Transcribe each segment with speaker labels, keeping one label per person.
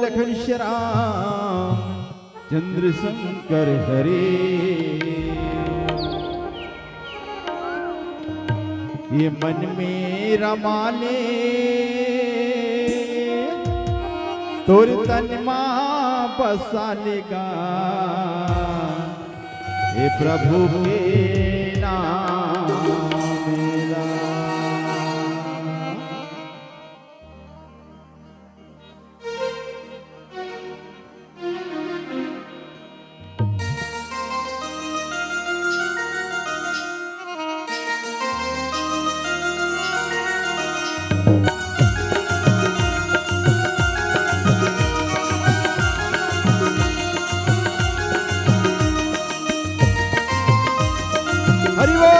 Speaker 1: लखन श्याम चंद्र शंकर हरे। ये मन में रमा ले तोर तन मां बसा लेगा, हे प्रभु के नाम मेरा। हरि बोल।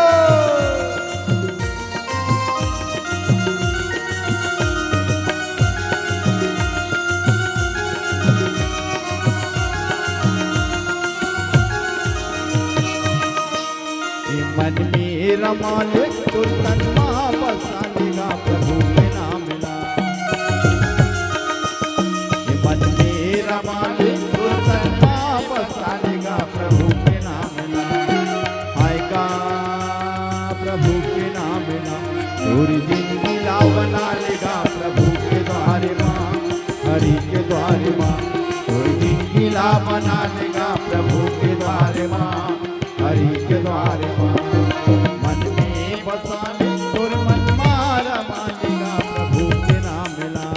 Speaker 1: मन में रमा ले तो तन मां बसा लेगा, प्रभु के नाम मिला। मन में रमा ले तो तन मां बसा लेगा, प्रभु के नाम मिला। आएगा प्रभु के नाम मिला, पूरी जिंदगी ला बना लेगा, प्रभु के द्वारे मां हरि के द्वारे मां। पूरी जिंदगी ला बना लेगा, प्रभु के द्वारे मां हरि के द्वारे मां। मन में बसा ले और मन मारा मानेगा, प्रभु के नाम मिला।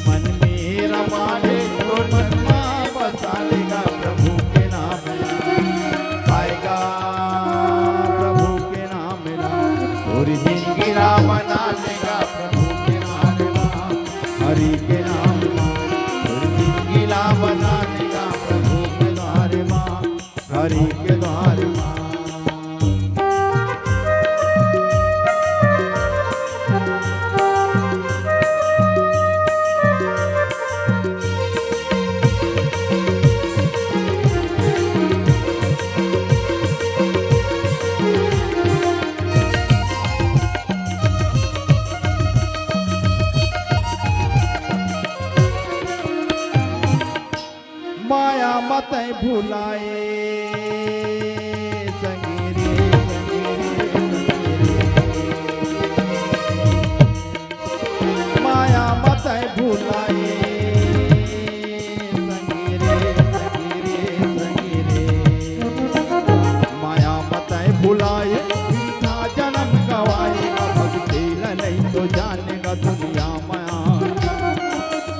Speaker 1: मन में रमा ले और मन मां बसा लेगा, प्रभु के नाम मिला। आएगा प्रभु के नाम मिला, और जिंदगी रा बना लेगा, प्रभु के नाम मिला। हरि के नाम मिला, और जिंदगी रा बना लेगा, प्रभु के द्वारे मां हरि के द्वारे मां। माया मत भुलाए संगीरे संगीरे संगीरे। माया मत भुलाए संगीरे संगीरे संगीरे। माया मत भुलाए ना जन्म गवाएगा, भक्ति नहीं तो जानेगा दुनिया माया।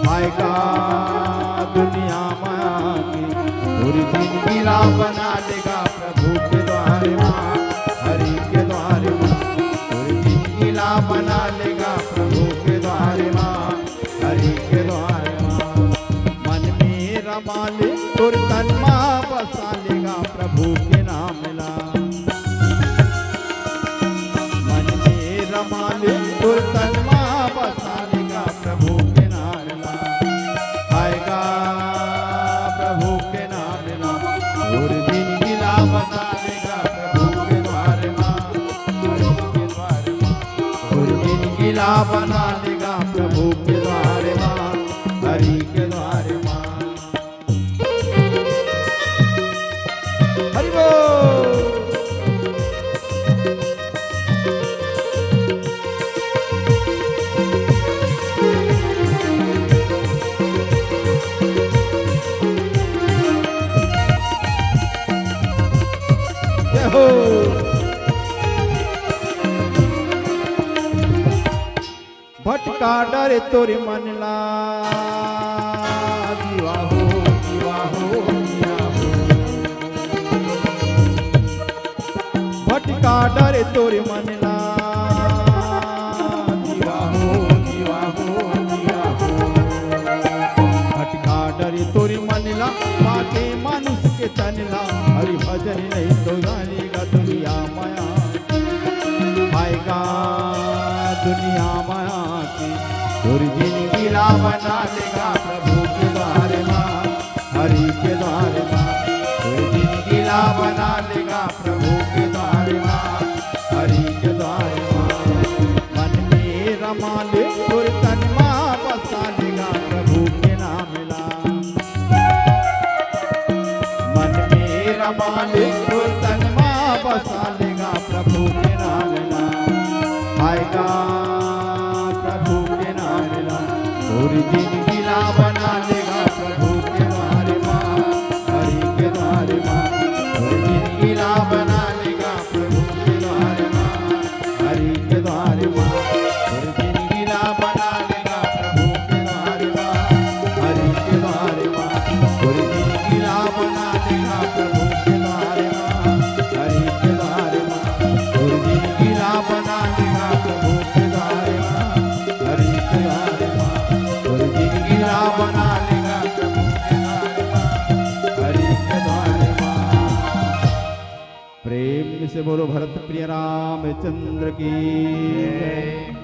Speaker 1: आएगा दुनिया माया की, पूरी जिंदगी ला बना लेगा, प्रभु के द्वारे मां हरि के द्वारे मां। पूरी जिंदगी ला बना लेगा, प्रभु के द्वारे मां हरि के द्वारे मां। मन में रमा ले और तन मां बसा लेगा, प्रभु के नाम मिला। मन में रमा ले और तन मां बसा लेगा, प्रभु के नाम मिला। आएगा प्रभु के नाम मिला, और जिंदगी ला बना लेगा, प्रभु के द्वारे मां हरि के द्वारे मां। और जिंदगी ला बना लेगा, प्रभु के द्वारे मां हरि के द्वारे मां। हरि बोल। भटका डरे तोरे मन ला, दीवा हो दीवा हो दीवा हो। भटका डरे तोरे मन ला, दीवा हो दीवा हो दीवा हो। भटका डरे तोरे मन ला, बाटे मानुष के तन ला। हरि भजन नहीं तो जानेगा दुनिया माया। आएगा दुनिया माया की, और जिंदगी ला बना लेगा, प्रभु के द्वारे मां हरि के द्वारे मां। और जिंदगी ला बना लेगा, प्रभु के द्वारे मां हरि के द्वारे मां। मन में रमा ले और तन मां बसा मालिक को तन माँ बसा लेगा प्रभु के नाम नाम आएगा प्रभु के नाम नाम पूरी जिंदगी ला बना लेगा प्रभु के द्वार माँ हरि के द्वार माँ पूरी जिंदगी ला बना लेगा प्रभु के द्वार माँ हरि के द्वार माँ पूरी जिंदगी ला बना लेगा प्रभु के द्वार माँ हरि के द्वार माँ पूरी जिंदगी ला बना लेगा प्रभु के द्वार माँ हरि के द्वार माँ पूरी जिंदगी ला बना लेगा प्रभु के द्वार माँ हरि के द्वार माँ पूरी जिंदगी ला बना लेगा प्रभु के द्वार माँ हरि के द्वार माँ। प्रेम से बोलो भरत प्रिय रामचंद्र की जय।